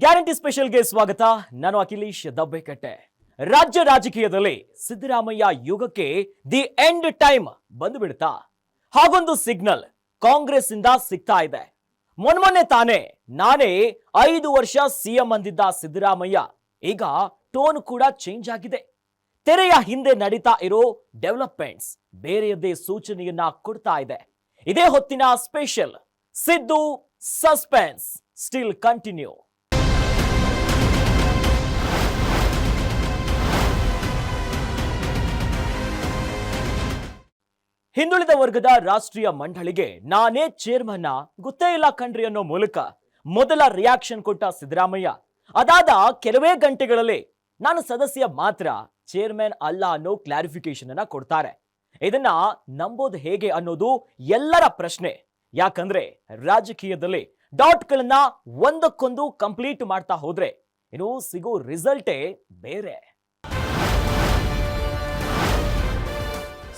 Guarantee ಸ್ಪೆಷಲ್ಗೆ ಸ್ವಾಗತ. ನಾನು ಅಖಿಲೇಶ್ ದಬ್ಬೆಕಟ್ಟೆ. ರಾಜ್ಯ ರಾಜಕೀಯದಲ್ಲಿ ಸಿದ್ದರಾಮಯ್ಯ ಯುಗಕ್ಕೆ ದಿ ಎಂಡ್ ಟೈಮ್ ಬಂದು ಬಿಡ್ತಾ ಹಾಗೊಂದು ಸಿಗ್ನಲ್ ಕಾಂಗ್ರೆಸ್ ಇಂದ ಸಿಗ್ತಾ ಇದೆ. ಮೊನ್ನೆ ತಾನೇ ನಾನೇ 5 ವರ್ಷ ಸಿಎಂ ಅಂದಿದ್ದ ಸಿದ್ದರಾಮಯ್ಯ ಈಗ ಟೋನ್ ಕೂಡ ಚೇಂಜ್ ಆಗಿದೆ. ತೆರೆಯ ಹಿಂದೆ ನಡೀತಾ ಇರೋ ಡೆವಲಪ್ಮೆಂಟ್ಸ್ ಬೇರೆಯದ್ದೇ ಸೂಚನೆಯನ್ನ ಕೊಡ್ತಾ ಇದೆ. ಇದೇ ಹೊತ್ತಿನ special Siddu suspense still continue. ಹಿಂದುಳಿದ ವರ್ಗದ ರಾಷ್ಟ್ರೀಯ ಮಂಡಳಿಗೆ ನಾನೇ ಚೇರ್ಮನ್ ಗೊತ್ತೇ ಇಲ್ಲ ಕಣ್ರಿ ಅನ್ನೋ ಮೂಲಕ ಮೊದಲ ರಿಯಾಕ್ಷನ್ ಕೊಟ್ಟ ಸಿದ್ದರಾಮಯ್ಯ ಅದಾದ ಕೆಲವೇ ಗಂಟೆಗಳಲ್ಲಿ ನಾನು ಸದಸ್ಯ ಮಾತ್ರ, ಚೇರ್ಮನ್ ಅಲ್ಲ ಅನ್ನೋ ಕ್ಲಾರಿಫಿಕೇಶನ್ ಅನ್ನ ಕೊಡ್ತಾರೆ. ಇದನ್ನ ನಂಬೋದು ಹೇಗೆ ಅನ್ನೋದು ಎಲ್ಲರ ಪ್ರಶ್ನೆ. ಯಾಕಂದ್ರೆ ರಾಜಕೀಯದಲ್ಲಿ ಡಾಟ್ಗಳನ್ನ ಒಂದಕ್ಕೊಂದು ಕಂಪ್ಲೀಟ್ ಮಾಡ್ತಾ ಹೋದ್ರೆ ಇನ್ನು ಸಿಗೋ ರಿಸಲ್ಟೇ ಬೇರೆ.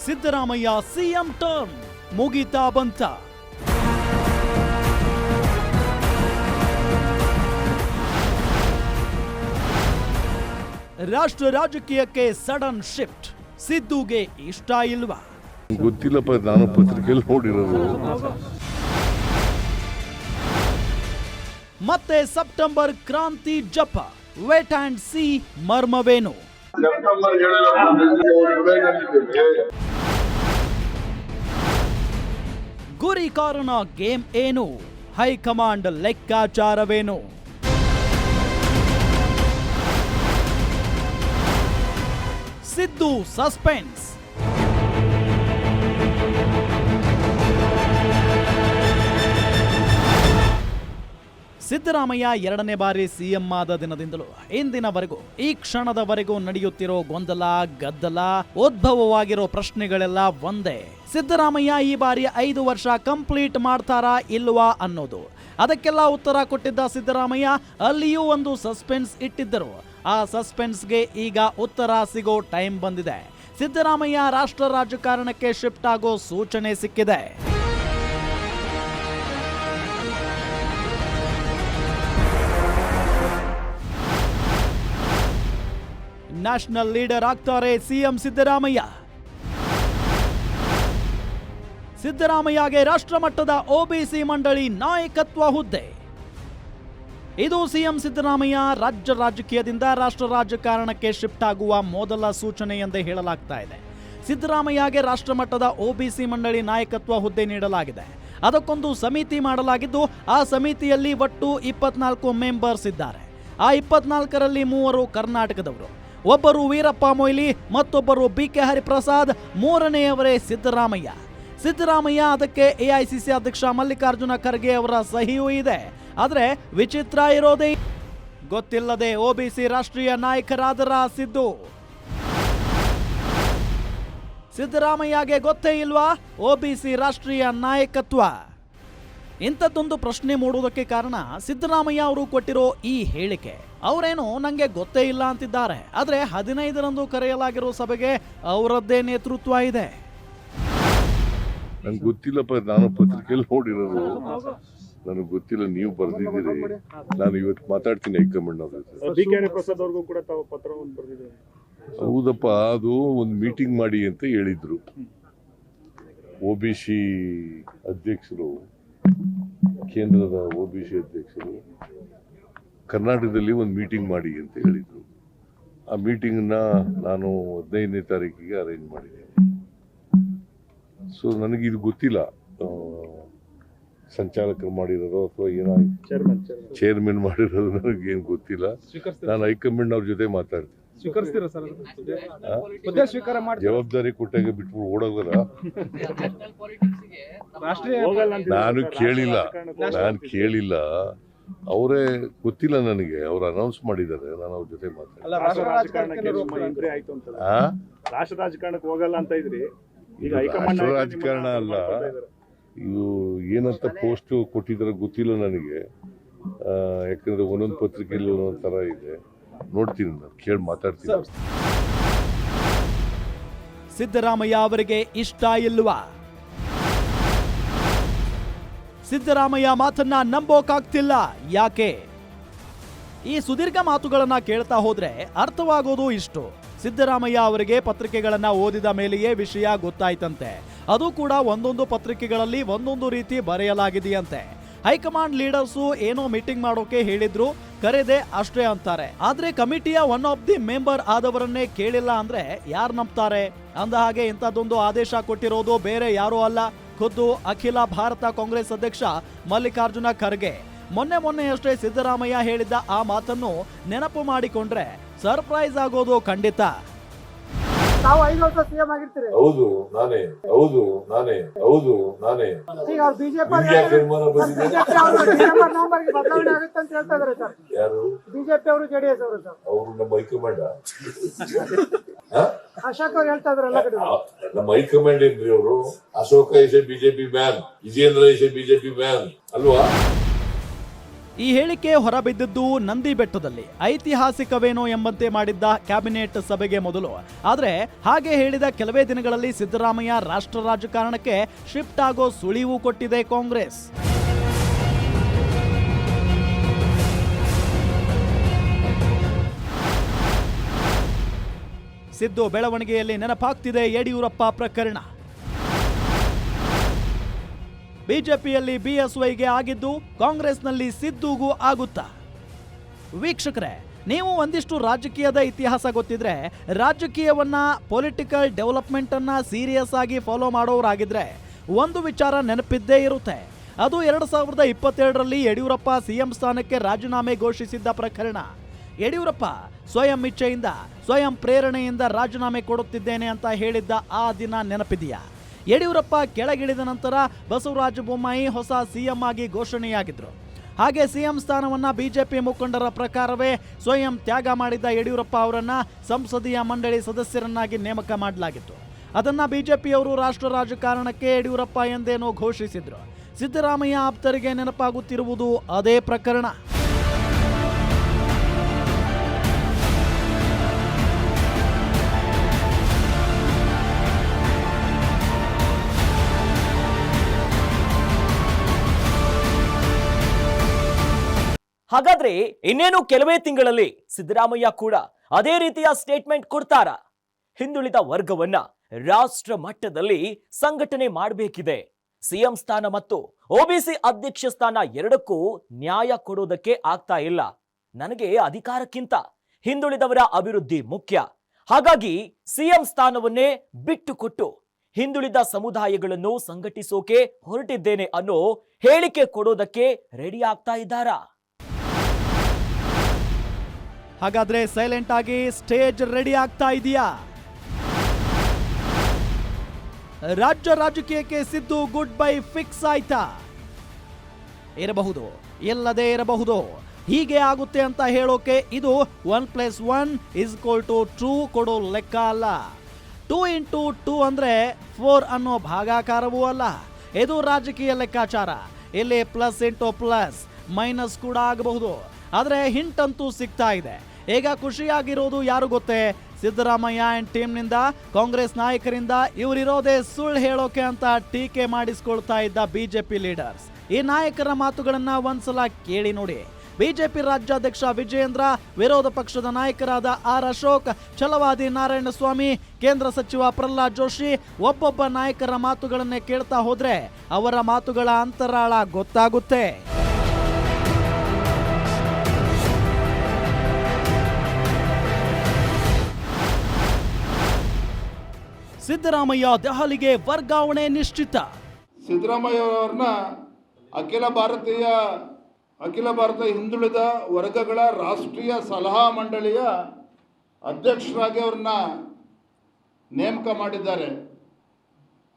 ಸಿದ್ದರಾಮಯ್ಯ ಸಿಎಂ ಟರ್ಮ್ ಮುಗಿತಾ ಬಂತ. ರಾಷ್ಟ್ರ ರಾಜಕೀಯಕ್ಕೆ ಸಡನ್ ಶಿಫ್ಟ್. ಸಿದ್ದುಗೆ ಇಷ್ಟ ಇಲ್ವಾ? ಗೊತ್ತಿಲ್ಲಪ್ಪ, ನಾನು ಪತ್ರಿಕೆಯಲ್ಲಿ ನೋಡಿರೋದು. ಮತ್ತೆ ಸೆಪ್ಟೆಂಬರ್ ಕ್ರಾಂತಿ ಜಪ. ವೇಟ್ ಅಂಡ್ ಸಿ ಮರ್ಮವೇನು? ಗುರಿ ಕಾರಣ ಗೇಮ್ ಏನು? ಹೈಕಮಾಂಡ್ ಲೆಕ್ಕಾಚಾರವೇನು? ಸಿದ್ದು ಸಸ್ಪೆನ್ಸ್. ಸಿದ್ದರಾಮಯ್ಯ 2ನೇ ಬಾರಿ ಸಿಎಂ ಆದ ದಿನದಿಂದಲೂ ಇಂದಿನವರೆಗೂ ಈ ಕ್ಷಣದವರೆಗೂ ನಡೆಯುತ್ತಿರೋ ಗೊಂದಲ, ಗದ್ದಲ, ಉದ್ಭವವಾಗಿರೋ ಪ್ರಶ್ನೆಗಳೆಲ್ಲ ಒಂದೇ. ಸಿದ್ದರಾಮಯ್ಯ ಈ ಬಾರಿ 5 ವರ್ಷ ಕಂಪ್ಲೀಟ್ ಮಾಡ್ತಾರಾ ಇಲ್ವಾ ಅನ್ನೋದು. ಅದಕ್ಕೆಲ್ಲ ಉತ್ತರ ಕೊಟ್ಟಿದ್ದ ಸಿದ್ದರಾಮಯ್ಯ ಅಲ್ಲಿಯೂ ಒಂದು ಸಸ್ಪೆನ್ಸ್ ಇಟ್ಟಿದ್ದರು. ಆ ಸಸ್ಪೆನ್ಸ್ಗೆ ಈಗ ಉತ್ತರ ಸಿಗೋ ಟೈಮ್ ಬಂದಿದೆ. ಸಿದ್ದರಾಮಯ್ಯ ರಾಷ್ಟ್ರ ರಾಜಕಾರಣಕ್ಕೆ ಶಿಫ್ಟ್ ಆಗೋ ಸೂಚನೆ ಸಿಕ್ಕಿದೆ. ನ್ಯಾಷನಲ್ ಲೀಡರ್ ಆಗ್ತಾರೆ ಸಿಎಂ ಸಿದ್ದರಾಮಯ್ಯ. ಸಿದ್ದರಾಮಯ್ಯಗೆ ರಾಷ್ಟ್ರಮಟ್ಟದ ಒಬಿಸಿ ಮಂಡಳಿ ನಾಯಕತ್ವ ಹುದ್ದೆ. ಇದು ಸಿಎಂ ಸಿದ್ದರಾಮಯ್ಯ ರಾಜ್ಯ ರಾಜಕೀಯದಿಂದ ರಾಷ್ಟ್ರ ರಾಜಕಾರಣಕ್ಕೆ ಶಿಫ್ಟ್ ಆಗುವ ಮೊದಲ ಸೂಚನೆ ಎಂದೇ ಹೇಳಲಾಗ್ತಾ ಇದೆ. ಸಿದ್ದರಾಮಯ್ಯಗೆ ರಾಷ್ಟ್ರಮಟ್ಟದ ಒಬಿಸಿ ಮಂಡಳಿ ನಾಯಕತ್ವ ಹುದ್ದೆ ನೀಡಲಾಗಿದೆ. ಅದಕ್ಕೊಂದು ಸಮಿತಿ ಮಾಡಲಾಗಿದ್ದು ಆ ಸಮಿತಿಯಲ್ಲಿ ಒಟ್ಟು 24 ಮೆಂಬರ್ಸ್ ಇದ್ದಾರೆ. ಆ 24ರಲ್ಲಿ 3 ಕರ್ನಾಟಕದವರು, ಒಬ್ಬರು ವೀರಪ್ಪ ಮೊಯ್ಲಿ, ಮತ್ತೊಬ್ಬರು BK ಹರಿಪ್ರಸಾದ್, 3ನೇಯವರೇ ಸಿದ್ದರಾಮಯ್ಯ. ಸಿದ್ದರಾಮಯ್ಯ ಅದಕ್ಕೆ ಎಐಸಿಸಿ ಅಧ್ಯಕ್ಷ ಮಲ್ಲಿಕಾರ್ಜುನ ಖರ್ಗೆ ಅವರ ಸಹಿಯೂ ಇದೆ. ಆದರೆ ವಿಚಿತ್ರ ಇರೋದೇ ಗೊತ್ತಿಲ್ಲದೆ ಒಬಿಸಿ ರಾಷ್ಟ್ರೀಯ ನಾಯಕರಾದರ ಸಿದ್ದು. ಸಿದ್ದರಾಮಯ್ಯಗೆ ಗೊತ್ತೇ ಇಲ್ವಾ ಒಬಿಸಿ ರಾಷ್ಟ್ರೀಯ ನಾಯಕತ್ವ? ಇಂಥದ್ದೊಂದು ಪ್ರಶ್ನೆ ಮೂಡುವುದಕ್ಕೆ ಕಾರಣ ಸಿದ್ದರಾಮಯ್ಯ ಅವರು ಕೊಟ್ಟಿರೋ ಈ ಹೇಳಿಕೆ. ಅವರೇನು ನಂಗೆ ಗೊತ್ತೇ ಇಲ್ಲ ಅಂತಿದ್ದಾರೆ, ಆದರೆ 15ರಂದು ಕರೆಯಲಾಗಿರೋ ಸಭೆಗೆ ಅವರದ್ದೇ ನೇತೃತ್ವ ಇದೆ. ನಂಗೆ ಗೊತ್ತಿಲ್ಲಪ್ಪ, ನಾನು ಪತ್ರಿಕೆಯಲ್ಲಿ ನೋಡಿರೋದು. ನನಗೆ ಗೊತ್ತಿಲ್ಲ, ನೀವು ಬರೆದಿದ್ದೀರಿ. ನಾನು ಇವತ್ತು ಮಾತಾಡ್ತೀನಿ ಹೈಕಮಾಂಡ್ ಅವ್ರ ಜೊತೆ. BK ಪ್ರಸಾದ್ ಅವ್ರಿಗೂ ಕೂಡ ತಾವು ಪತ್ರವನ್ನು ಬರೆದಿದ್ದಾರೆ. ಹೌದಪ್ಪ, ಅದು ಒಂದು ಮೀಟಿಂಗ್ ಮಾಡಿ ಅಂತ ಹೇಳಿದ್ರು. OBC ಅಧ್ಯಕ್ಷರು, ಕೇಂದ್ರದ OBC ಅಧ್ಯಕ್ಷರು ಕರ್ನಾಟಕದಲ್ಲಿ ಒಂದು ಮೀಟಿಂಗ್ ಮಾಡಿ ಅಂತ ಹೇಳಿದ್ರು. ಆ ಮೀಟಿಂಗ್ನ ನಾನು 15ನೇ ತಾರೀಕಿಗೆ ಅರೇಂಜ್ ಮಾಡಿದ್ದೀನಿ. ಸೊ ನನಗಿದು ಗೊತ್ತಿಲ್ಲ, ಸಂಚಾಲಕರು ಮಾಡಿರೋದು ಅಥವಾ ಏನಾದ್ರು ಚೇರ್ಮನ್ ಮಾಡಿರೋದು ನನಗೇನು ಗೊತ್ತಿಲ್ಲ. ನಾನು ಹೈಕಮಾಂಡ್ ಅವ್ರ ಜೊತೆ ಮಾತಾಡ್ತೀನಿ. ಜವಾಬ್ದಾರಿ ಕೊಟ್ಟಾಗ ಬಿಟ್ಬಿಟ್ಟು ಓಡೋಗಲ್ಲ. ನಾನು ಕೇಳಿಲ್ಲ, ಅವರೇ ಗೊತ್ತಿಲ್ಲ ನನಗೆ. ಅವ್ರು ಅನೌನ್ಸ್ ಮಾಡಿದ್ದಾರೆ, ನಾನು ಅವ್ರ ಜೊತೆ ಮಾತಾಡ್ತೀನಿ. ರಾಷ್ಟ್ರ ರಾಜಕಾರಣಕ್ಕೆ ಹೋಗಲ್ಲ ಅಂತ ಇದ್ರಿ. ರಾಷ್ಟ್ರ ರಾಜಕಾರಣ ಅಲ್ಲ, ಇದು ಏನಂತ ಪೋಸ್ಟ್ ಕೊಟ್ಟಿದ್ದಾರೆ ಗೊತ್ತಿಲ್ಲ ನನಗೆ. ಯಾಕಂದ್ರೆ ಒಂದೊಂದು ಪತ್ರಿಕೆಯಲ್ಲಿ ಒಂದೊಂದು ತರ ಇದೆ. ನೋಡ್ತೀನಿ, ನಾನು ಕೇಳಿ ಮಾತಾಡ್ತೀನಿ. ಸಿದ್ದರಾಮಯ್ಯ ಅವರಿಗೆ ಇಷ್ಟ ಇಲ್ವಾ? ಸಿದ್ದರಾಮಯ್ಯ ಮಾತನ್ನ ನಂಬೋಕಾಗ್ತಿಲ್ಲ. ಯಾಕೆ? ಈ ಸುದೀರ್ಘ ಮಾತುಗಳನ್ನ ಕೇಳ್ತಾ ಹೋದ್ರೆ ಅರ್ಥವಾಗೋದು ಇಷ್ಟು: ಸಿದ್ದರಾಮಯ್ಯ ಅವರಿಗೆ ಪತ್ರಿಕೆಗಳನ್ನ ಓದಿದ ಮೇಲೆಯೇ ವಿಷಯ ಗೊತ್ತಾಯ್ತಂತೆ. ಅದು ಕೂಡ ಒಂದೊಂದು ಪತ್ರಿಕೆಗಳಲ್ಲಿ ಒಂದೊಂದು ರೀತಿ ಬರೆಯಲಾಗಿದೆಯಂತೆ. ಹೈಕಮಾಂಡ್ ಲೀಡರ್ಸು ಏನೋ ಮೀಟಿಂಗ್ ಮಾಡೋಕೆ ಹೇಳಿದ್ರು, ಕರೆದೆ ಅಷ್ಟೇ ಅಂತಾರೆ. ಆದ್ರೆ ಕಮಿಟಿಯ ಒನ್ ಆಫ್ ದಿ ಮೆಂಬರ್ ಆದವರನ್ನೇ ಕೇಳಿಲ್ಲ ಅಂದ್ರೆ ಯಾರು ನಂಬ್ತಾರೆ? ಅಂದ ಹಾಗೆ ಇಂಥದ್ದೊಂದು ಆದೇಶ ಕೊಟ್ಟಿರೋದು ಬೇರೆ ಯಾರೂ ಅಲ್ಲ, ಖುದ್ದು ಅಖಿಲ ಭಾರತ ಕಾಂಗ್ರೆಸ್ ಅಧ್ಯಕ್ಷ ಮಲ್ಲಿಕಾರ್ಜುನ ಖರ್ಗೆ. ಮೊನ್ನೆಯಷ್ಟೇ ಸಿದ್ದರಾಮಯ್ಯ ಹೇಳಿದ್ದ ಆ ಮಾತನ್ನು ನೆನಪು ಮಾಡಿಕೊಂಡ್ರೆ ಸರ್ಪ್ರೈಸ್ ಆಗೋದು ಖಂಡಿತ. ತಾವು 5 ವರ್ಷ ಸಿಎಂ ಆಗಿರ್ತೀರಿ. ಹೌದು ನಾನೇ. ಈಗ ಅವ್ರು ಬಿಜೆಪಿ ನವೆಂಬರ್ಗೆ ಬದಲಾವಣೆ ಆಗುತ್ತೆ ಅಂತ ಹೇಳ್ತಾ ಇದಾರೆ ಸರ್. ಯಾರು? ಬಿಜೆಪಿ ಅವರು ಜೆಡಿಎಸ್ ಅವರು ಸರ್. ಅವರು ನಮ್ಮ ಹೈಕಮಾಂಡ್. ಅಶೋಕ್ ಅವ್ರು ಹೇಳ್ತಾ ಇದಾರೆ ಎಲ್ಲ ಕಡೆ. ನಮ್ಮ ಹೈಕಮಾಂಡ್ ಏನ್ರಿ ಅವರು? Ashoka is a BJP man, Vijendra is a BJP man ಅಲ್ವಾ? ಈ ಹೇಳಿಕೆ ಹೊರಬಿದ್ದಿದ್ದು ನಂದಿ ಬೆಟ್ಟದಲ್ಲಿ ಐತಿಹಾಸಿಕವೇನೋ ಎಂಬಂತೆ ಮಾಡಿದ್ದ ಕ್ಯಾಬಿನೆಟ್ ಸಭೆಗೆ ಮೊದಲು. ಆದರೆ ಹಾಗೆ ಹೇಳಿದ ಕೆಲವೇ ದಿನಗಳಲ್ಲಿ ಸಿದ್ದರಾಮಯ್ಯ ರಾಷ್ಟ್ರ ರಾಜಕಾರಣಕ್ಕೆ ಶಿಫ್ಟ್ ಆಗೋ ಸುಳಿವು ಕೊಟ್ಟಿದೆ ಕಾಂಗ್ರೆಸ್. ಸಿದ್ದು ಬೆಳವಣಿಗೆಯಲ್ಲಿ ನೆನಪಾಗ್ತಿದೆ ಯಡಿಯೂರಪ್ಪ ಪ್ರಕರಣ. ಬಿಜೆಪಿಯಲ್ಲಿ ಬಿಎಸ್ವೈಗೆ ಆಗಿದ್ದು ಕಾಂಗ್ರೆಸ್ನಲ್ಲಿ ಸಿದ್ದುಗೂ ಆಗುತ್ತಾ? ವೀಕ್ಷಕರೇ, ನೀವು ಒಂದಿಷ್ಟು ರಾಜಕೀಯದ ಇತಿಹಾಸ ಗೊತ್ತಿದ್ರೆ, ರಾಜಕೀಯವನ್ನ ಪೊಲಿಟಿಕಲ್ ಡೆವಲಪ್ಮೆಂಟ್ ಅನ್ನ ಸೀರಿಯಸ್ ಆಗಿ ಫಾಲೋ ಮಾಡೋರಾಗಿದ್ರೆ ಒಂದು ವಿಚಾರ ನೆನಪಿದ್ದೇ ಇರುತ್ತೆ. ಅದು 2022ರಲ್ಲಿ ಯಡಿಯೂರಪ್ಪ ಸಿಎಂ ಸ್ಥಾನಕ್ಕೆ ರಾಜೀನಾಮೆ ಘೋಷಿಸಿದ್ದ ಪ್ರಕರಣ. ಯಡಿಯೂರಪ್ಪ ಸ್ವಯಂ ಇಚ್ಛೆಯಿಂದ, ಸ್ವಯಂ ಪ್ರೇರಣೆಯಿಂದ ರಾಜೀನಾಮೆ ಕೊಡುತ್ತಿದ್ದೇನೆ ಅಂತ ಹೇಳಿದ್ದ ಆ ದಿನ ನೆನಪಿದೆಯಾ? ಯಡಿಯೂರಪ್ಪ ಕೆಳಗಿಳಿದ ನಂತರ ಬಸವರಾಜ ಬೊಮ್ಮಾಯಿ ಹೊಸ ಸಿಎಂ ಆಗಿ ಘೋಷಣೆಯಾಗಿದ್ರು. ಹಾಗೆ ಸಿಎಂ ಸ್ಥಾನವನ್ನ ಬಿಜೆಪಿ ಮುಖಂಡರ ಪ್ರಕಾರವೇ ಸ್ವಯಂ ತ್ಯಾಗ ಮಾಡಿದ್ದ ಯಡಿಯೂರಪ್ಪ ಅವರನ್ನ ಸಂಸದೀಯ ಮಂಡಳಿ ಸದಸ್ಯರನ್ನಾಗಿ ನೇಮಕ ಮಾಡಲಾಗಿತ್ತು. ಅದನ್ನ ಬಿಜೆಪಿಯವರು ರಾಷ್ಟ್ರ ರಾಜಕಾರಣಕ್ಕೆ ಯಡಿಯೂರಪ್ಪ ಎಂದೇನೋ ಘೋಷಿಸಿದ್ರು. ಸಿದ್ದರಾಮಯ್ಯ ಆಪ್ತರಿಗೆ ನೆನಪಾಗುತ್ತಿರುವುದು ಅದೇ ಪ್ರಕರಣ. ಹಾಗಾದ್ರೆ ಇನ್ನೇನು ಕೆಲವೇ ತಿಂಗಳಲ್ಲಿ ಸಿದ್ದರಾಮಯ್ಯ ಕೂಡ ಅದೇ ರೀತಿಯ ಸ್ಟೇಟ್ಮೆಂಟ್ ಕೊಡ್ತಾರ? ಹಿಂದುಳಿದ ವರ್ಗವನ್ನ ರಾಷ್ಟ್ರ ಮಟ್ಟದಲ್ಲಿ ಸಂಘಟನೆ ಮಾಡಬೇಕಿದೆ. ಸಿಎಂ ಸ್ಥಾನ ಮತ್ತು ಒಬಿಸಿ ಅಧ್ಯಕ್ಷ ಸ್ಥಾನ ಎರಡಕ್ಕೂ ನ್ಯಾಯ ಕೊಡೋದಕ್ಕೆ ಆಗ್ತಾ ಇಲ್ಲ. ನನಗೆ ಅಧಿಕಾರಕ್ಕಿಂತ ಹಿಂದುಳಿದವರ ಅಭಿವೃದ್ಧಿ ಮುಖ್ಯ. ಹಾಗಾಗಿ ಸಿಎಂ ಸ್ಥಾನವನ್ನೇ ಬಿಟ್ಟುಕೊಟ್ಟು ಹಿಂದುಳಿದ ಸಮುದಾಯಗಳನ್ನು ಸಂಘಟಿಸೋಕೆ ಹೊರಟಿದ್ದೇನೆ ಅನ್ನೋ ಹೇಳಿಕೆ ಕೊಡೋದಕ್ಕೆ ರೆಡಿ ಆಗ್ತಾ ಇದ್ದಾರಾ? ಹಾಗಾದ್ರೆ ಸೈಲೆಂಟ್ ಆಗಿ ಸ್ಟೇಜ್ ರೆಡಿ ಆಗ್ತಾ ಇದೆಯಾ? ರಾಜ್ಯ ರಾಜಕೀಯಕ್ಕೆ ಸಿದ್ದು ಗುಡ್ ಬೈ ಫಿಕ್ಸ್ ಆಯ್ತಾ? ಇರಬಹುದು, ಇಲ್ಲದೆ ಇರಬಹುದು. ಹೀಗೆ ಆಗುತ್ತೆ ಅಂತ ಹೇಳೋಕೆ ಇದು 1+1=2 ಕೊಡೋ ಲೆಕ್ಕ ಅಲ್ಲ. 2 × 2 ಅಂದ್ರೆ 4 ಅನ್ನೋ ಭಾಗಾಕಾರವೂ ಅಲ್ಲ. ಇದು ರಾಜಕೀಯ ಲೆಕ್ಕಾಚಾರ. ಇಲ್ಲಿ ಪ್ಲಸ್ ಇಂಟು ಪ್ಲಸ್ ಮೈನಸ್ ಕೂಡ ಆಗಬಹುದು. ಆದ್ರೆ ಹಿಂಟ್ ಅಂತೂ ಸಿಗ್ತಾ ಇದೆ. ಈಗ ಖುಷಿಯಾಗಿರೋದು ಯಾರು ಗೊತ್ತೇ? ಸಿದ್ದರಾಮಯ್ಯ ಅಂಡ್ ಟೀಮ್ನಿಂದ, ಕಾಂಗ್ರೆಸ್ ನಾಯಕರಿಂದ ಇವರಿರೋದೇ ಸುಳ್ಳು ಹೇಳೋಕೆ ಅಂತ ಟೀಕೆ ಮಾಡಿಸ್ಕೊಳ್ತಾ ಇದ್ದ ಬಿಜೆಪಿ ಲೀಡರ್ಸ್. ಈ ನಾಯಕರ ಮಾತುಗಳನ್ನ ಒಂದ್ಸಲ ಕೇಳಿ ನೋಡಿ. ಬಿಜೆಪಿ ರಾಜ್ಯಾಧ್ಯಕ್ಷ ವಿಜಯೇಂದ್ರ, ವಿರೋಧ ಪಕ್ಷದ ನಾಯಕರಾದ ಆರ್ ಅಶೋಕ್, ಛಲವಾದಿ ನಾರಾಯಣಸ್ವಾಮಿ, ಕೇಂದ್ರ ಸಚಿವ ಪ್ರಹ್ಲಾದ್ ಜೋಶಿ, ಒಬ್ಬೊಬ್ಬ ನಾಯಕರ ಮಾತುಗಳನ್ನೇ ಕೇಳ್ತಾ ಹೋದ್ರೆ ಅವರ ಮಾತುಗಳ ಅಂತರಾಳ ಗೊತ್ತಾಗುತ್ತೆ. ಸಿದ್ದರಾಮಯ್ಯ ದೆಹಲಿಗೆ ವರ್ಗಾವಣೆ ನಿಶ್ಚಿತ. ಸಿದ್ದರಾಮಯ್ಯ ಅವರನ್ನ ಅಖಿಲ ಭಾರತ ಹಿಂದುಳಿದ ವರ್ಗಗಳ ರಾಷ್ಟ್ರೀಯ ಸಲಹಾ ಮಂಡಳಿಯ ಅಧ್ಯಕ್ಷರಾಗಿ ಅವ್ರನ್ನ ನೇಮಕ ಮಾಡಿದ್ದಾರೆ.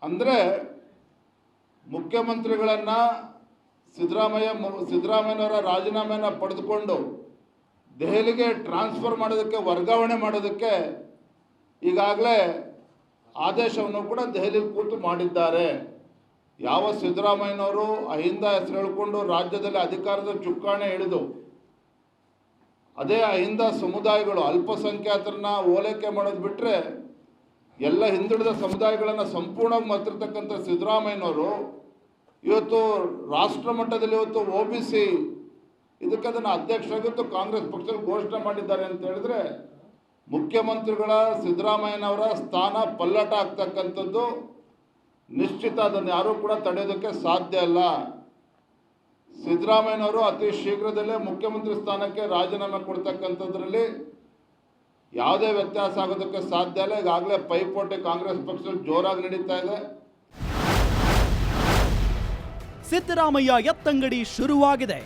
ಅಂದರೆ ಮುಖ್ಯಮಂತ್ರಿಗಳನ್ನು ಸಿದ್ದರಾಮಯ್ಯನವರ ರಾಜೀನಾಮೆಯನ್ನು ಪಡೆದುಕೊಂಡು ದೆಹಲಿಗೆ ಟ್ರಾನ್ಸ್ಫರ್ ಮಾಡೋದಕ್ಕೆ, ವರ್ಗಾವಣೆ ಮಾಡೋದಕ್ಕೆ ಈಗಾಗಲೇ ಆದೇಶವನ್ನು ಕೂಡ ದೆಹಲಿಯಲ್ಲಿ ಕೂತು ಮಾಡಿದ್ದಾರೆ. ಯಾವ ಸಿದ್ದರಾಮಯ್ಯನವರು ಅಹಿಂದ ಹೆಸರು ಹೇಳಿಕೊಂಡು ರಾಜ್ಯದಲ್ಲಿ ಅಧಿಕಾರದ ಚುಕ್ಕಾಣಿ ಹಿಡಿದು ಅದೇ ಅಹಿಂದ ಸಮುದಾಯಗಳು, ಅಲ್ಪಸಂಖ್ಯಾತರನ್ನ ಓಲೈಕೆ ಮಾಡೋದು ಬಿಟ್ಟರೆ ಎಲ್ಲ ಹಿಂದುಳಿದ ಸಮುದಾಯಗಳನ್ನು ಸಂಪೂರ್ಣವಾಗಿ ಮತ್ತಿರ್ತಕ್ಕಂಥ ಸಿದ್ದರಾಮಯ್ಯನವರು ಇವತ್ತು ರಾಷ್ಟ್ರ ಮಟ್ಟದಲ್ಲಿ ಇವತ್ತು OBC ಇದಕ್ಕೆ ಅದನ್ನು ಅಧ್ಯಕ್ಷರಾಗಿದ್ದು ಕಾಂಗ್ರೆಸ್ ಪಕ್ಷದಲ್ಲಿ ಘೋಷಣೆ ಮಾಡಿದ್ದಾರೆ ಅಂತ ಹೇಳಿದ್ರೆ ಮುಖ್ಯಮಂತ್ರಿಗಳ ಸಿದ್ದರಾಮಯ್ಯನವರ ಸ್ಥಾನ ಪಲ್ಲಟ ಆಗ್ತಕ್ಕಂಥದ್ದು ನಿಶ್ಚಿತ. ಅದನ್ನು ಯಾರೂ ಕೂಡ ತಡೆಯೋದಕ್ಕೆ ಸಾಧ್ಯ ಇಲ್ಲ. ಸಿದ್ದರಾಮಯ್ಯನವರು ಅತಿ ಶೀಘ್ರದಲ್ಲೇ ಮುಖ್ಯಮಂತ್ರಿ ಸ್ಥಾನಕ್ಕೆ ರಾಜೀನಾಮೆ ಕೊಡ್ತಕ್ಕಂಥದ್ರಲ್ಲಿ ಯಾವುದೇ ವ್ಯತ್ಯಾಸ ಆಗೋದಕ್ಕೆ ಸಾಧ್ಯ ಇಲ್ಲ. ಈಗಾಗಲೇ ಪೈಪೋಟಿ ಕಾಂಗ್ರೆಸ್ ಪಕ್ಷದಲ್ಲಿ ಜೋರಾಗಿ ನಡೀತಾ ಇದೆ. ಸಿದ್ದರಾಮಯ್ಯ ಎತ್ತಂಗಡಿ ಶುರುವಾಗಿದೆ.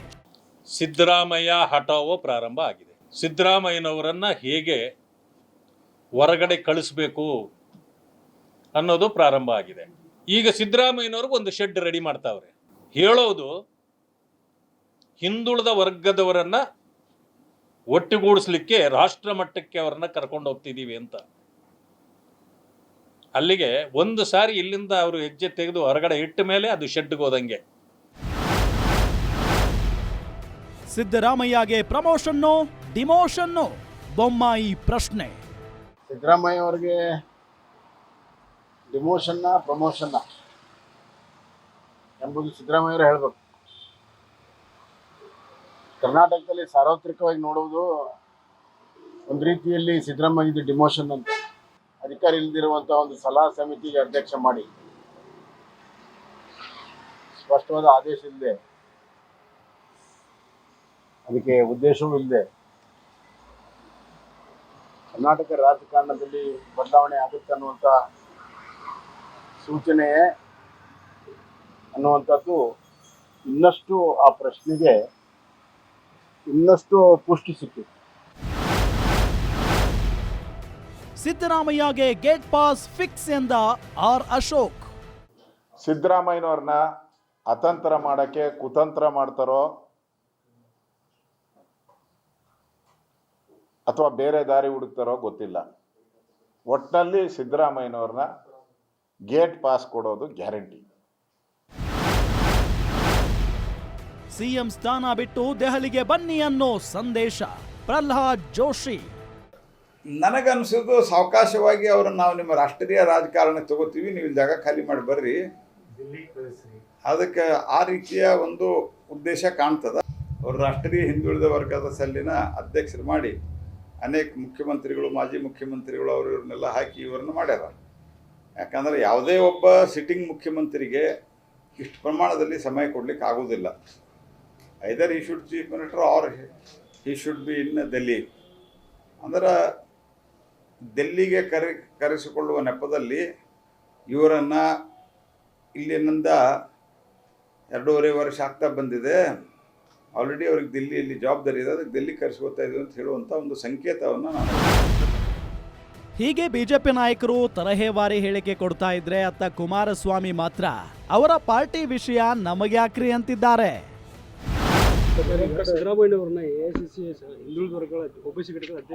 ಸಿದ್ದರಾಮಯ್ಯ ಹಠಾವೋ ಪ್ರಾರಂಭ ಆಗಿದೆ. ಸಿದ್ದರಾಮಯ್ಯನವರನ್ನ ಹೇಗೆ ಹೊರಗಡೆ ಕಳಿಸ್ಬೇಕು ಅನ್ನೋದು ಪ್ರಾರಂಭ ಆಗಿದೆ. ಈಗ ಸಿದ್ದರಾಮಯ್ಯನವ್ರಿಗೆ ಒಂದು ಶೆಡ್ ರೆಡಿ ಮಾಡ್ತಾವ್ರೆ. ಹೇಳೋದು ಹಿಂದುಳಿದ ವರ್ಗದವರನ್ನ ಒಟ್ಟುಗೂಡಿಸ್ಲಿಕ್ಕೆ ರಾಷ್ಟ್ರ ಮಟ್ಟಕ್ಕೆ ಅವರನ್ನ ಕರ್ಕೊಂಡು ಹೋಗ್ತಿದ್ದೀವಿ ಅಂತ. ಅಲ್ಲಿಗೆ ಒಂದು ಸಾರಿ ಇಲ್ಲಿಂದ ಅವರು ಹೆಜ್ಜೆ ತೆಗೆದು ಹೊರಗಡೆ ಇಟ್ಟ ಮೇಲೆ ಅದು ಶೆಡ್ಗೆ ಹೋದಂಗೆ. ಸಿದ್ದರಾಮಯ್ಯಗೆ ಪ್ರಮೋಷನ್ನು ಡಿಮೋಷನ್ನು ಬೊಮ್ಮಾಯಿ ಪ್ರಶ್ನೆ. ಸಿದ್ದರಾಮಯ್ಯ ಅವರಿಗೆ ಡಿಮೋಷನ್ನ ಪ್ರಮೋಷನ್ನ ಎಂಬುದು ಸಿದ್ದರಾಮಯ್ಯವರು ಹೇಳಬೇಕು. ಕರ್ನಾಟಕದಲ್ಲಿ ಸಾರ್ವತ್ರಿಕವಾಗಿ ನೋಡುವುದು ಒಂದು ರೀತಿಯಲ್ಲಿ ಸಿದ್ದರಾಮಯ್ಯದು ಡಿಮೋಷನ್ ಅಂತ. ಅಧಿಕಾರ ಇಲ್ಲದಿರುವಂಥ ಒಂದು ಸಲಹಾ ಸಮಿತಿಗೆ ಅಧ್ಯಕ್ಷ ಮಾಡಿ ಸ್ಪಷ್ಟವಾದ ಆದೇಶ ಇಲ್ಲದೆ, ಅದಕ್ಕೆ ಉದ್ದೇಶವೂ ಇಲ್ಲದೆ ಕರ್ನಾಟಕ ರಾಜಕಾರಣದಲ್ಲಿ ಬದಲಾವಣೆ ಆಗುತ್ತೆ ಅನ್ನುವಂಥ ಸೂಚನೆ ಅನ್ನುವಂಥದ್ದು ಇನ್ನಷ್ಟು ಆ ಪ್ರಶ್ನೆಗೆ ಇನ್ನಷ್ಟು ಪುಷ್ಟಿ ಸಿಕ್ಕಿದೆ. ಸಿದ್ದರಾಮಯ್ಯಗೆ ಗೇಟ್ ಪಾಸ್ ಫಿಕ್ಸ್ ಎಂದ ಆರ್ ಅಶೋಕ್. ಸಿದ್ದರಾಮಯ್ಯನವ್ರನ್ನ ಅತಂತ್ರ ಮಾಡೋಕ್ಕೆ ಕುತಂತ್ರ ಮಾಡ್ತಾರೋ ಅಥವಾ ಬೇರೆ ದಾರಿ ಹುಡುಕ್ತಾರೋ ಗೊತ್ತಿಲ್ಲ. ಒಟ್ಟಿನಲ್ಲಿ ಸಿದ್ದರಾಮಯ್ಯನವ್ರನ್ನ ಗೇಟ್ ಪಾಸ್ ಕೊಡೋದು ಗ್ಯಾರಂಟಿ. ಸಿಎಂ ಸ್ಥಾನ ಬಿಟ್ಟು ದೆಹಲಿಗೆ ಬನ್ನಿ ಅನ್ನೋ ಸಂದೇಶ ಪ್ರಹ್ಲಾದ್ ಜೋಶಿ. ನನಗನ್ಸೋದು ಸಾವಕಾಶವಾಗಿ ಅವ್ರನ್ನ ನಾವು ನಿಮ್ಮ ರಾಷ್ಟ್ರೀಯ ರಾಜಕಾರಣಕ್ಕೆ ತಗೋತೀವಿ, ನೀವು ಜಾಗ ಖಾಲಿ ಮಾಡಿ ಬರ್ರಿ, ಅದಕ್ಕೆ ಆ ರೀತಿಯ ಒಂದು ಉದ್ದೇಶ ಕಾಣ್ತದ. ಅವರು ರಾಷ್ಟ್ರೀಯ ಹಿಂದುಳಿದ ವರ್ಗದ ಸೆಲ್ಲಿನ ಅಧ್ಯಕ್ಷರು ಮಾಡಿ ಅನೇಕ ಮುಖ್ಯಮಂತ್ರಿಗಳು, ಮಾಜಿ ಮುಖ್ಯಮಂತ್ರಿಗಳು ಅವರು ಇವ್ರನ್ನೆಲ್ಲ ಹಾಕಿ ಇವರನ್ನು ಮಾಡ್ಯಾರ. ಯಾಕಂದರೆ ಯಾವುದೇ ಒಬ್ಬ ಸಿಟ್ಟಿಂಗ್ ಮುಖ್ಯಮಂತ್ರಿಗೆ ಇಷ್ಟು ಪ್ರಮಾಣದಲ್ಲಿ ಸಮಯ ಕೊಡಲಿಕ್ಕೆ ಆಗೋದಿಲ್ಲ. ಐದರ್ ಈ ಶುಡ್ ಚೀಫ್ ಮಿನಿಸ್ಟರ್ ಆರ್ ಈ ಶುಡ್ ಬಿ ಇನ್ ಡೆಲ್ಲಿ. ಅಂದ್ರೆ ಡೆಲ್ಲಿಗೆ ಕರೆಸಿಕೊಳ್ಳುವ ನೆಪದಲ್ಲಿ ಇವರನ್ನು ಇಲ್ಲಿನಿಂದ 2.5 ವರ್ಷ ಆಗ್ತಾ ಬಂದಿದೆ. ಆಲ್ರೆಡಿ ಅವ್ರಿಗೆ ದಿಲ್ಲಿಯಲ್ಲಿ ಜವಾಬ್ದಾರಿ ಇದೆ, ಅದಕ್ಕೆ ದಿಲ್ಲಿ ಕರೆಸ್ಕೊತಾ ಇದ್ದೀವಿ ಅಂತ ಹೇಳುವಂಥ ಒಂದು ಸಂಕೇತವನ್ನು ನಾನು. ಹೀಗೆ ಬಿಜೆಪಿ ನಾಯಕರು ತರಹೇವಾರಿ ಹೇಳಿಕೆ ಕೊಡ್ತಾ ಇದ್ರೆ ಅತ್ತ ಕುಮಾರಸ್ವಾಮಿ ಮಾತ್ರ ಅವರ ಪಾರ್ಟಿ ವಿಷಯ ನಮಗ್ಯಾಕ್ರಿ ಅಂತಿದ್ದಾರೆ.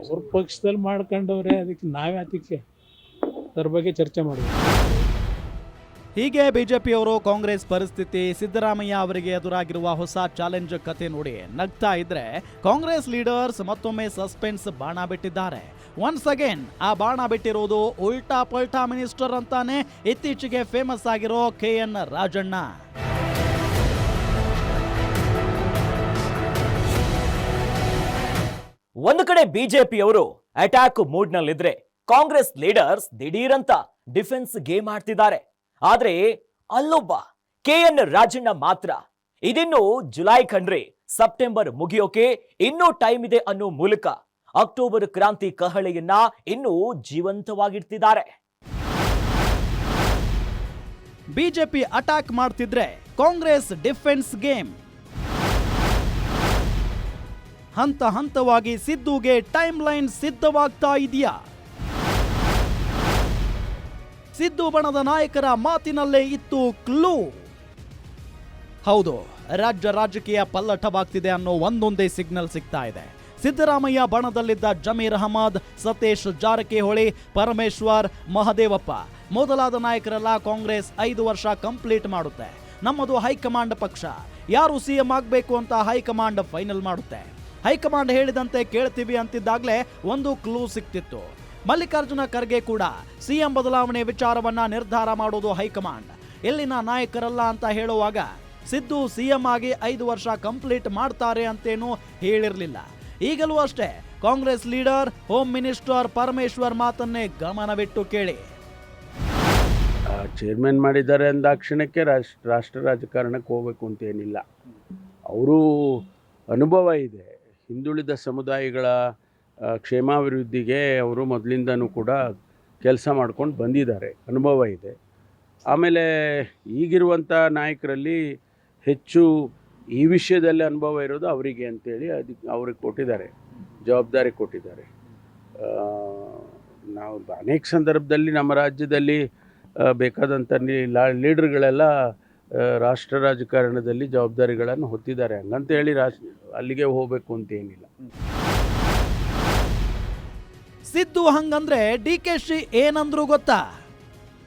ಅವ್ರ ಪಕ್ಷದಲ್ಲಿ ಮಾಡ್ಕೊಂಡವ್ರೆ, ಅದಕ್ಕೆ ನಾವೇ ಅದಕ್ಕೆ ಅದ್ರ ಬಗ್ಗೆ ಚರ್ಚೆ ಮಾಡುವ. ಹೀಗೆ ಬಿಜೆಪಿಯವರು ಕಾಂಗ್ರೆಸ್ ಪರಿಸ್ಥಿತಿ, ಸಿದ್ದರಾಮಯ್ಯ ಅವರಿಗೆ ಎದುರಾಗಿರುವ ಹೊಸ ಚಾಲೆಂಜ್ ಕತೆ ನೋಡಿ ನಗ್ತಾ ಇದ್ರೆ ಕಾಂಗ್ರೆಸ್ ಲೀಡರ್ಸ್ ಮತ್ತೊಮ್ಮೆ ಸಸ್ಪೆನ್ಸ್ ಬಾಣ ಬಿಟ್ಟಿದ್ದಾರೆ. ಒನ್ಸ್ ಅಗೇನ್ ಆ ಬಾಣ ಬಿಟ್ಟಿರೋದು ಉಲ್ಟಾ ಪಲ್ಟಾ ಮಿನಿಸ್ಟರ್ ಅಂತಾನೆ ಇತ್ತೀಚೆಗೆ ಫೇಮಸ್ ಆಗಿರೋ KN ರಾಜಣ್ಣ. ಒಂದು ಕಡೆ ಬಿಜೆಪಿಯವರು ಅಟ್ಯಾಕ್ ಮೂಡ್ ನಲ್ಲಿದ್ರೆ ಕಾಂಗ್ರೆಸ್ ಲೀಡರ್ಸ್ ದಿಢೀರಂತ ಡಿಫೆನ್ಸ್ ಗೇಮ್ ಆಡ್ತಿದ್ದಾರೆ. ಆದ್ರೆ ಅಲ್ಲೊಬ್ಬ KN ರಾಜಣ್ಣ ಮಾತ್ರ ಇದಿನ್ನು ಜುಲೈ ಕಂಡ್ರೆ ಸೆಪ್ಟೆಂಬರ್ ಮುಗಿಯೋಕೆ ಇನ್ನೂ ಟೈಮ್ ಇದೆ ಅನ್ನೋ ಮೂಲಕ ಅಕ್ಟೋಬರ್ ಕ್ರಾಂತಿ ಕಹಳೆಯನ್ನ ಇನ್ನೂ ಜೀವಂತವಾಗಿಡ್ತಿದ್ದಾರೆ. ಬಿಜೆಪಿ ಅಟ್ಯಾಕ್ ಮಾಡ್ತಿದ್ರೆ ಕಾಂಗ್ರೆಸ್ ಡಿಫೆನ್ಸ್ ಗೇಮ್. ಹಂತ ಹಂತವಾಗಿ ಸಿದ್ದುಗೆ ಟೈಮ್ ಲೈನ್ ಸಿದ್ಧವಾಗ್ತಾ ಇದೆಯಾ? ಸಿದ್ದು ಬಣದ ನಾಯಕರ ಮಾತಿನಲ್ಲೇ ಇತ್ತು ಕ್ಲೂ. ಹೌದು, ರಾಜ್ಯ ರಾಜಕೀಯ ಪಲ್ಲಟವಾಗ್ತಿದೆ ಅನ್ನೋ ಒಂದೊಂದೇ ಸಿಗ್ನಲ್ ಸಿಗ್ತಾ ಇದೆ. ಸಿದ್ದರಾಮಯ್ಯ ಬಣದಲ್ಲಿದ್ದ ಜಮೀರ್ ಅಹಮದ್, ಸತೀಶ್ ಜಾರಕಿಹೊಳಿ, ಪರಮೇಶ್ವರ್, ಮಹದೇವಪ್ಪ ಮೊದಲಾದ ನಾಯಕರೆಲ್ಲ ಕಾಂಗ್ರೆಸ್ 5 ವರ್ಷ ಕಂಪ್ಲೀಟ್ ಮಾಡುತ್ತೆ, ನಮ್ಮದು ಹೈಕಮಾಂಡ್ ಪಕ್ಷ, ಯಾರು ಸಿಎಂ ಆಗಬೇಕು ಅಂತ ಹೈಕಮಾಂಡ್ ಫೈನಲ್ ಮಾಡುತ್ತೆ, ಹೈಕಮಾಂಡ್ ಹೇಳಿದಂತೆ ಕೇಳ್ತೀವಿ ಅಂತಿದ್ದಾಗಲೇ ಒಂದು ಕ್ಲೂ ಸಿಕ್ತಿತ್ತು. ಮಲ್ಲಿಕಾರ್ಜುನ ಖರ್ಗೆ ಕೂಡ ಸಿಎಂ ಬದಲಾವಣೆ ವಿಚಾರವನ್ನ ನಿರ್ಧಾರ ಮಾಡೋದು ಹೈಕಮಾಂಡ್, ಇಲ್ಲಿನ ನಾಯಕರಲ್ಲ ಅಂತ ಹೇಳುವಾಗ ಸಿದ್ದು ಸಿಎಂ ಆಗಿ 5 ವರ್ಷ ಕಂಪ್ಲೀಟ್ ಮಾಡ್ತಾರೆ ಅಂತೇನೂ ಹೇಳಿರಲಿಲ್ಲ. ಈಗಲೂ ಅಷ್ಟೇ Congress leader home minister Parameshwar ಮಾತನ್ನೇ ಗಮನವಿಟ್ಟು ಕೇಳಿ. ಚೇರ್ಮನ್ ಮಾಡಿದ್ದಾರೆ ಅಂದಾಕ್ಷಣಕ್ಕೆ ರಾಷ್ಟ್ರ ರಾಜಕಾರಣಕ್ಕೆ ಹೋಗಬೇಕು ಅಂತ ಏನಿಲ್ಲ. ಅವರು ಅನುಭವ ಇದೆ, ಹಿಂದುಳಿದ ಸಮುದಾಯಗಳ ಕ್ಷೇಮಾಭಿವೃದ್ಧಿಗೆ ಅವರು ಮೊದಲಿಂದನೂ ಕೂಡ ಕೆಲಸ ಮಾಡ್ಕೊಂಡು ಬಂದಿದ್ದಾರೆ, ಅನುಭವ ಇದೆ. ಆಮೇಲೆ ಈಗಿರುವಂಥ ನಾಯಕರಲ್ಲಿ ಹೆಚ್ಚು ಈ ವಿಷಯದಲ್ಲಿ ಅನುಭವ ಇರೋದು ಅವರಿಗೆ ಅಂತೇಳಿ ಅದಕ್ಕೆ ಅವ್ರಿಗೆ ಕೊಟ್ಟಿದ್ದಾರೆ, ಜವಾಬ್ದಾರಿ ಕೊಟ್ಟಿದ್ದಾರೆ. ನಾವು ಅನೇಕ ಸಂದರ್ಭದಲ್ಲಿ ನಮ್ಮ ರಾಜ್ಯದಲ್ಲಿ ಬೇಕಾದಂಥ ಲೀಡರ್ಗಳೆಲ್ಲ ರಾಷ್ಟ್ರ ರಾಜಕಾರಣದಲ್ಲಿ ಜವಾಬ್ದಾರಿಗಳನ್ನು ಹೊತ್ತಿದ್ದಾರೆ. ಹಂಗಂತೇಳಿ ಅಲ್ಲಿಗೆ ಹೋಗಬೇಕು ಅಂತ ಏನಿಲ್ಲ. ಸಿದ್ದು ಹಂಗಂದ್ರೆ DK ಏನಂದ್ರು ಗೊತ್ತಾ?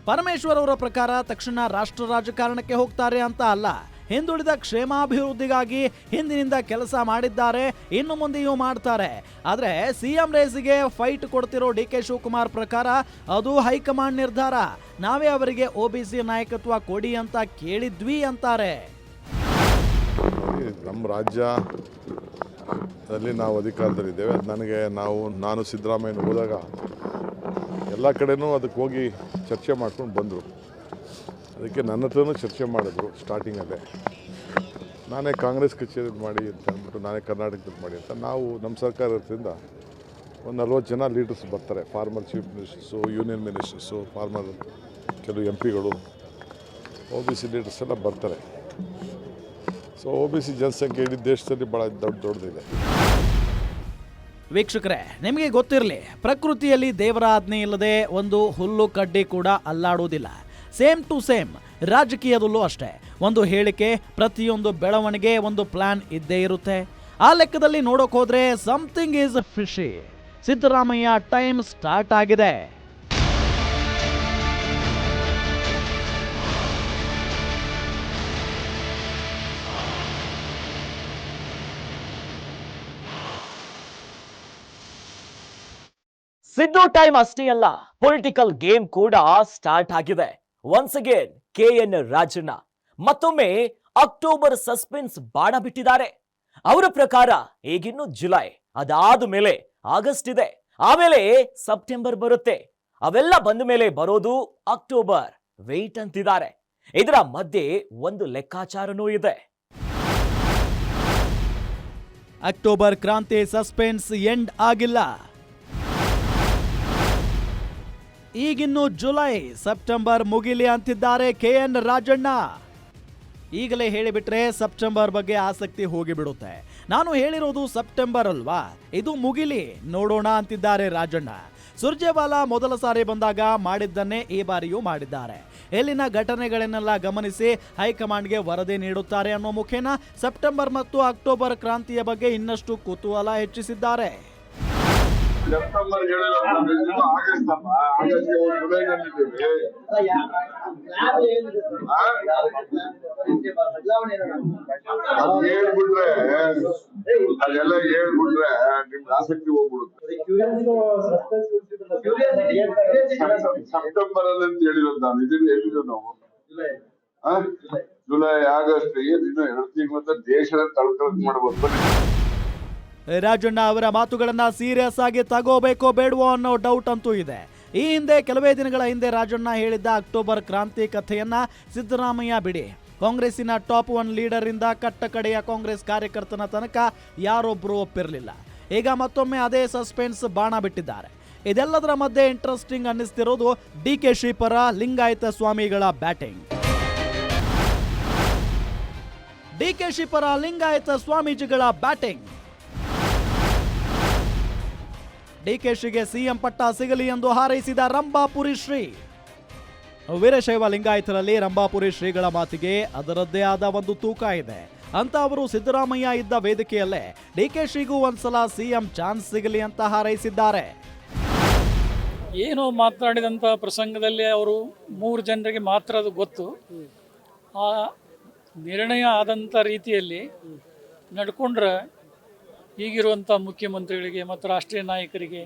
ಪರಮೇಶ್ವರ್ ಅವರ ಪ್ರಕಾರ ತಕ್ಷಣ ರಾಷ್ಟ್ರ ರಾಜಕಾರಣಕ್ಕೆ ಹೋಗ್ತಾರೆ ಅಂತ ಅಲ್ಲ, ಹಿಂದುಳಿದ ಕ್ಷೇಮಾಭಿವೃದ್ಧಿಗಾಗಿ ಹಿಂದಿನಿಂದ ಕೆಲಸ ಮಾಡಿದ್ದಾರೆ, ಇನ್ನು ಮುಂದೆಯೂ ಮಾಡ್ತಾರೆ. ಆದರೆ ಸಿಎಂ ರೇಸಿಗೆ ಫೈಟ್ ಕೊಡ್ತಿರೋ DK ಶಿವಕುಮಾರ್ ಪ್ರಕಾರ ಅದು ಹೈಕಮಾಂಡ್ ನಿರ್ಧಾರ, ನಾವೇ ಅವರಿಗೆ OBC ನಾಯಕತ್ವ ಕೊಡಿ ಅಂತ ಕೇಳಿದ್ವಿ ಅಂತಾರೆ. ನಮ್ಮ ರಾಜ್ಯದಲ್ಲಿ ನಾವು ಅಧಿಕಾರದಲ್ಲಿದ್ದೇವೆ. ಅದು ನಾನು ಸಿದ್ದರಾಮಯ್ಯ ಹೋದಾಗ ಎಲ್ಲ ಕಡೆನೂ ಅದಕ್ಕೆ ಹೋಗಿ ಚರ್ಚೆ ಮಾಡ್ಕೊಂಡು ಬಂದರು. ಅದಕ್ಕೆ ನನ್ನ ಹತ್ರನೂ ಚರ್ಚೆ ಮಾಡಿದ್ರು ಸ್ಟಾರ್ಟಿಂಗಲ್ಲೇ. ನಾನೇ ಕಾಂಗ್ರೆಸ್ ಕಚೇರಿ ಮಾಡಿ ಅಂತ ಅಂದ್ಬಿಟ್ಟು, ನಾನೇ ಕರ್ನಾಟಕದಲ್ಲಿ ಮಾಡಿ ಅಂತ. ನಾವು ನಮ್ಮ ಸರ್ಕಾರದಿಂದ ಒಂದು 40 ಜನ ಲೀಡರ್ಸ್ ಬರ್ತಾರೆ, former chief ministers, union ministers, farmer ಕೆಲವು MP ಗಳು, OBC ಲೀಡರ್ಸ್ ಎಲ್ಲ ಬರ್ತಾರೆ. ಸೊ OBC ಜನಸಂಖ್ಯೆ ಇಡೀ ದೇಶದಲ್ಲಿ ಭಾಳ ದೊಡ್ಡದಿದೆ. ವೀಕ್ಷಕರೇ, ನಿಮಗೆ ಗೊತ್ತಿರಲಿ, ಪ್ರಕೃತಿಯಲ್ಲಿ ದೇವರ ಆಜ್ಞೆ ಇಲ್ಲದೆ ಒಂದು ಹುಲ್ಲು ಕಡ್ಡಿ ಕೂಡ ಅಲ್ಲಾಡುವುದಿಲ್ಲ. ಸೇಮ್ ಟು ಸೇಮ್ ರಾಜಕೀಯದಲ್ಲೂ ಅಷ್ಟೇ, ಒಂದು ಹೇಳಿಕೆ, ಪ್ರತಿಯೊಂದು ಬೆಳವಣಿಗೆ, ಒಂದು ಪ್ಲಾನ್ ಇದ್ದೇ ಇರುತ್ತೆ. ಆ ಲೆಕ್ಕದಲ್ಲಿ ನೋಡೋಕೆ ಹೋದ್ರೆ something is fishy. Siddaramaiah time start ಆಗಿದೆ. ಸಿದ್ದು ಟೈಮ್ ಅಷ್ಟೇ ಅಲ್ಲ, ಪೊಲಿಟಿಕಲ್ ಗೇಮ್ ಕೂಡ ಸ್ಟಾರ್ಟ್ ಆಗಿದೆ. ಒನ್ಸ್ ಅಗೇನ್ KN ರಾಜಣ್ಣ ಮತ್ತೊಮ್ಮೆ ಅಕ್ಟೋಬರ್ ಸಸ್ಪೆನ್ಸ್ ಬಾಣ ಬಿಟ್ಟಿದ್ದಾರೆ. ಅವರ ಪ್ರಕಾರ ಈಗಿನ್ನು ಜುಲೈ, ಅದಾದ ಮೇಲೆ ಆಗಸ್ಟ್ ಇದೆ, ಆಮೇಲೆ ಸೆಪ್ಟೆಂಬರ್ ಬರುತ್ತೆ. ಅವೆಲ್ಲ ಬಂದ ಮೇಲೆ ಬರೋದು ಅಕ್ಟೋಬರ್. ವೇಟ್ ಅಂತಿದ್ದಾರೆ. ಇದರ ಮಧ್ಯೆ ಒಂದು ಲೆಕ್ಕಾಚಾರನೂ ಇದೆ. ಅಕ್ಟೋಬರ್ ಕ್ರಾಂತಿ ಸಸ್ಪೆನ್ಸ್ ಎಂಡ್ ಆಗಿಲ್ಲ. ಈಗಿನ್ನು ಜುಲೈ, ಸೆಪ್ಟೆಂಬರ್ ಮುಗಿಲಿ ಅಂತಿದ್ದಾರೆ KN ರಾಜಣ್ಣ. ಈಗಲೇ ಹೇಳಿಬಿಟ್ರೆ ಸೆಪ್ಟೆಂಬರ್ ಬಗ್ಗೆ ಆಸಕ್ತಿ ಹೋಗಿಬಿಡುತ್ತೆ. ನಾನು ಹೇಳಿರೋದು ಸೆಪ್ಟೆಂಬರ್ ಅಲ್ವಾ, ಇದು ಮುಗಿಲಿ ನೋಡೋಣ ಅಂತಿದ್ದಾರೆ ರಾಜಣ್ಣ. ಸುರ್ಜೇವಾಲಾ ಮೊದಲ ಸಾರಿ ಬಂದಾಗ ಮಾಡಿದ್ದನ್ನೇ ಈ ಬಾರಿಯೂ ಮಾಡಿದ್ದಾರೆ. ಇಲ್ಲಿನ ಘಟನೆಗಳನ್ನೆಲ್ಲ ಗಮನಿಸಿ ಹೈಕಮಾಂಡ್ಗೆ ವರದಿ ನೀಡುತ್ತಾರೆ ಅನ್ನೋ ಮುಖೇನ ಸೆಪ್ಟೆಂಬರ್ ಮತ್ತು ಅಕ್ಟೋಬರ್ ಕ್ರಾಂತಿಯ ಬಗ್ಗೆ ಇನ್ನಷ್ಟು ಕುತೂಹಲ ಹೆಚ್ಚಿಸಿದ್ದಾರೆ. ಸೆಪ್ಟೆಂಬರ್ ಆಗಸ್ಟ್ ಹೇಳ್ಬಿಟ್ರೆ ಅದೆಲ್ಲ ಹೇಳ್ಬಿಟ್ರೆ ನಿಮ್ಗೆ ಆಸಕ್ತಿ ಹೋಗ್ಬಿಡುತ್ತೆ. ಸೆಪ್ಟೆಂಬರ್ ಅಲ್ಲಿ ಅಂತ ಹೇಳಿರೋದು ನಾನು, ಇದನ್ನು ಹೇಳಿದ್ರು ನಾವು. ಜುಲೈ, ಆಗಸ್ಟ್, ಇನ್ನು 2 ತಿಂಗಳ ದೇಶದ ತಳ್ಕಳಕ್ ಮಾಡಬಹುದು. ರಾಜಣ್ಣ ಅವರ ಮಾತುಗಳನ್ನ ಸೀರಿಯಸ್ ಆಗಿ ತಗೋಬೇಕೋ ಬೇಡವೋ ಅನ್ನೋ ಡೌಟ್ ಅಂತೂ ಇದೆ. ಈ ಹಿಂದೆ ಕೆಲವೇ ದಿನಗಳ ಹಿಂದೆ ರಾಜಣ್ಣ ಹೇಳಿದ್ದ ಅಕ್ಟೋಬರ್ ಕ್ರಾಂತಿ ಕಥೆಯನ್ನ ಸಿದ್ದರಾಮಯ್ಯ ಬಿಡಿ, ಕಾಂಗ್ರೆಸ್ಸಿನ ಟಾಪ್ 1 ಲೀಡರ್ ಇಂದ ಕಟ್ಟ ಕಡೆಯ ಕಾಂಗ್ರೆಸ್ ಕಾರ್ಯಕರ್ತನ ತನಕ ಯಾರೊಬ್ಬರು ಒಪ್ಪಿರಲಿಲ್ಲ. ಈಗ ಮತ್ತೊಮ್ಮೆ ಅದೇ ಸಸ್ಪೆನ್ಸ್ ಬಾಣ ಬಿಟ್ಟಿದ್ದಾರೆ. ಇದೆಲ್ಲದರ ಮಧ್ಯೆ ಇಂಟ್ರೆಸ್ಟಿಂಗ್ ಅನ್ನಿಸ್ತಿರೋದು DK ಪರ ಲಿಂಗಾಯತ ಸ್ವಾಮಿಗಳ ಬ್ಯಾಟಿಂಗ್. DK ಪರ ಲಿಂಗಾಯತ ಸ್ವಾಮೀಜಿಗಳ ಬ್ಯಾಟಿಂಗ್. DKಗೆ ಸಿಎಂ ಪಟ್ಟ ಸಿಗಲಿ ಎಂದು ಹಾರೈಸಿದ ರಂಭಾಪುರಿ ಶ್ರೀ. ವೀರಶೈವ ಲಿಂಗಾಯತರಲ್ಲಿ ರಂಭಾಪುರಿ ಶ್ರೀಗಳ ಮಾತಿಗೆ ಅದರದ್ದೇ ಆದ ಒಂದು ತೂಕ ಇದೆ ಅಂತ ಅವರು ಸಿದ್ದರಾಮಯ್ಯ ಇದ್ದ ವೇದಿಕೆಯಲ್ಲೇ DKಗೂ ಒಂದ್ಸಲ ಸಿಎಂ ಚಾನ್ಸ್ ಸಿಗಲಿ ಅಂತ ಹಾರೈಸಿದ್ದಾರೆ. ಏನು ಮಾತನಾಡಿದಂಥ ಪ್ರಸಂಗದಲ್ಲಿ ಅವರು 3 ಜನರಿಗೆ ಮಾತ್ರ ಅದು ಗೊತ್ತು. ಆ ನಿರ್ಣಯ ಆದಂಥ ರೀತಿಯಲ್ಲಿ ನಡ್ಕೊಂಡ್ರೆ ಈಗಿರುವಂಥ ಮುಖ್ಯಮಂತ್ರಿಗಳಿಗೆ ಮತ್ತು ರಾಷ್ಟ್ರೀಯ ನಾಯಕರಿಗೆ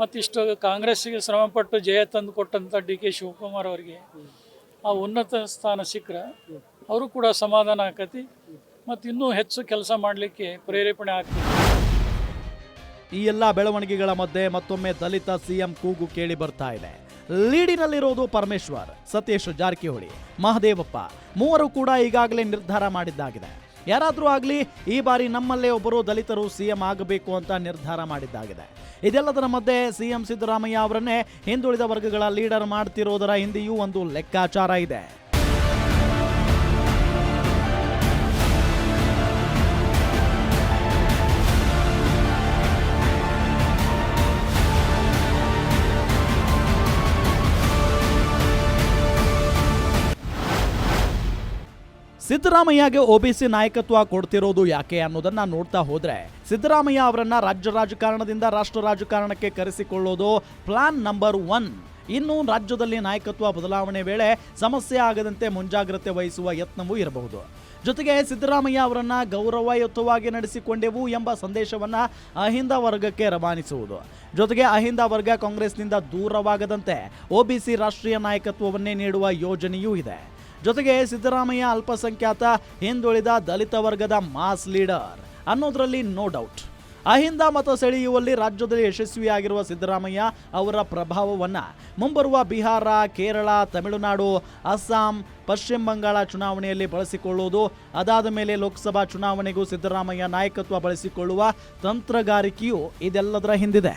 ಮತ್ತಿಷ್ಟು ಕಾಂಗ್ರೆಸ್ಸಿಗೆ ಶ್ರಮಪಟ್ಟು ಜಯ ತಂದು ಕೊಟ್ಟಂಥ DK ಶಿವಕುಮಾರ್ ಅವರಿಗೆ ಆ ಉನ್ನತ ಸ್ಥಾನ ಸಿಕ್ಕರೆ ಅವರು ಕೂಡ ಸಮಾಧಾನ ಆಕತಿ ಮತ್ತು ಇನ್ನೂ ಹೆಚ್ಚು ಕೆಲಸ ಮಾಡಲಿಕ್ಕೆ ಪ್ರೇರೇಪಣೆ ಆಗ್ತದೆ. ಈ ಎಲ್ಲ ಬೆಳವಣಿಗೆಗಳ ಮಧ್ಯೆ ಮತ್ತೊಮ್ಮೆ ದಲಿತ ಸಿಎಂ ಕೂಗು ಕೇಳಿ ಬರ್ತಾ ಇದೆ. ಲೀಡಿನಲ್ಲಿರೋದು ಪರಮೇಶ್ವರ್, ಸತೀಶ್ ಜಾರಕಿಹೊಳಿ, ಮಹದೇವಪ್ಪ ಮೂವರು ಕೂಡ ಈಗಾಗಲೇ ನಿರ್ಧಾರ ಮಾಡಿದ್ದಾಗಿದೆ. ಯಾರಾದರೂ ಆಗಲಿ ಈ ಬಾರಿ ನಮ್ಮಲ್ಲೇ ಒಬ್ಬರು ದಲಿತರು ಸಿಎಂ ಆಗಬೇಕು ಅಂತ ನಿರ್ಧಾರ ಮಾಡಿದ್ದಾಗಿದೆ. ಇದೆಲ್ಲದರ ಮಧ್ಯೆ ಸಿಎಂ ಸಿದ್ದರಾಮಯ್ಯ ಅವರನ್ನೇ ಹಿಂದುಳಿದ ವರ್ಗಗಳ ಲೀಡರ್ ಮಾಡ್ತಿರೋದರ ಹಿಂದೆಯೂ ಒಂದು ಲೆಕ್ಕಾಚಾರ ಇದೆ. ಸಿದ್ದರಾಮಯ್ಯಗೆ ಒಬಿಸಿ ನಾಯಕತ್ವ ಕೊಡ್ತಿರೋದು ಯಾಕೆ ಅನ್ನೋದನ್ನ ನೋಡ್ತಾ ಹೋದ್ರೆ, ಸಿದ್ದರಾಮಯ್ಯ ಅವರನ್ನ ರಾಜ್ಯ ರಾಜಕಾರಣದಿಂದ ರಾಷ್ಟ್ರ ರಾಜಕಾರಣಕ್ಕೆ ಕರೆಸಿಕೊಳ್ಳೋದು ಪ್ಲಾನ್ ನಂಬರ್ 1. ಇನ್ನು ರಾಜ್ಯದಲ್ಲಿ ನಾಯಕತ್ವ ಬದಲಾವಣೆ ವೇಳೆ ಸಮಸ್ಯೆ ಆಗದಂತೆ ಮುಂಜಾಗ್ರತೆ ವಹಿಸುವ ಯತ್ನವೂ ಇರಬಹುದು. ಜೊತೆಗೆ ಸಿದ್ದರಾಮಯ್ಯ ಅವರನ್ನ ಗೌರವಯುತವಾಗಿ ನಡೆಸಿಕೊಂಡೆವು ಎಂಬ ಸಂದೇಶವನ್ನ ಅಹಿಂದ ವರ್ಗಕ್ಕೆ ರವಾನಿಸುವುದು. ಜೊತೆಗೆ ಅಹಿಂದ ವರ್ಗ ಕಾಂಗ್ರೆಸ್ನಿಂದ ದೂರವಾಗದಂತೆ ಒಬಿಸಿ ರಾಷ್ಟ್ರೀಯ ನಾಯಕತ್ವವನ್ನೇ ನೀಡುವ ಯೋಜನೆಯೂ ಇದೆ. ಜೊತೆಗೆ ಸಿದ್ದರಾಮಯ್ಯ ಅಲ್ಪಸಂಖ್ಯಾತ ಹಿಂದುಳಿದ ದಲಿತ ವರ್ಗದ ಮಾಸ್ ಲೀಡರ್ ಅನ್ನೋದರಲ್ಲಿ ನೋ ಡೌಟ್. ಅಹಿಂದ ಮತ ಸೆಳೆಯುವಲ್ಲಿ ರಾಜ್ಯದಲ್ಲಿ ಯಶಸ್ವಿಯಾಗಿರುವ ಸಿದ್ದರಾಮಯ್ಯ ಅವರ ಪ್ರಭಾವವನ್ನು ಮುಂಬರುವ ಬಿಹಾರ, ಕೇರಳ, ತಮಿಳುನಾಡು, ಅಸ್ಸಾಂ, ಪಶ್ಚಿಮ ಬಂಗಾಳ ಚುನಾವಣೆಯಲ್ಲಿ ಬಳಸಿಕೊಳ್ಳುವುದು, ಅದಾದ ಮೇಲೆ ಲೋಕಸಭಾ ಚುನಾವಣೆಗೂ ಸಿದ್ದರಾಮಯ್ಯ ನಾಯಕತ್ವ ಬಳಸಿಕೊಳ್ಳುವ ತಂತ್ರಗಾರಿಕೆಯು ಇದೆಲ್ಲದರ ಹಿಂದಿದೆ.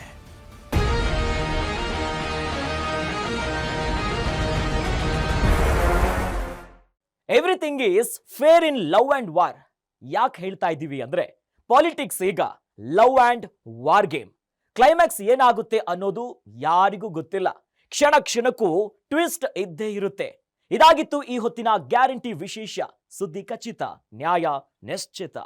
Everything is fair in love and war. ಯಾಕೆ ಹೇಳ್ತಾ ಇದ್ದೀವಿ ಅಂದ್ರೆ, ಪಾಲಿಟಿಕ್ಸ್ ಈಗ love and war game. Climax ಏನಾಗುತ್ತೆ ಅನ್ನೋದು ಯಾರಿಗೂ ಗೊತ್ತಿಲ್ಲ. ಕ್ಷಣ ಕ್ಷಣಕ್ಕೂ ಟ್ವಿಸ್ಟ್ ಇದ್ದೇ ಇರುತ್ತೆ. ಇದಾಗಿತ್ತು ಈ ಹೊತ್ತಿನ ಗ್ಯಾರಂಟಿ ವಿಶೇಷ. ಸುದ್ದಿ ಖಚಿತ, ನ್ಯಾಯ ನಿಶ್ಚಿತ.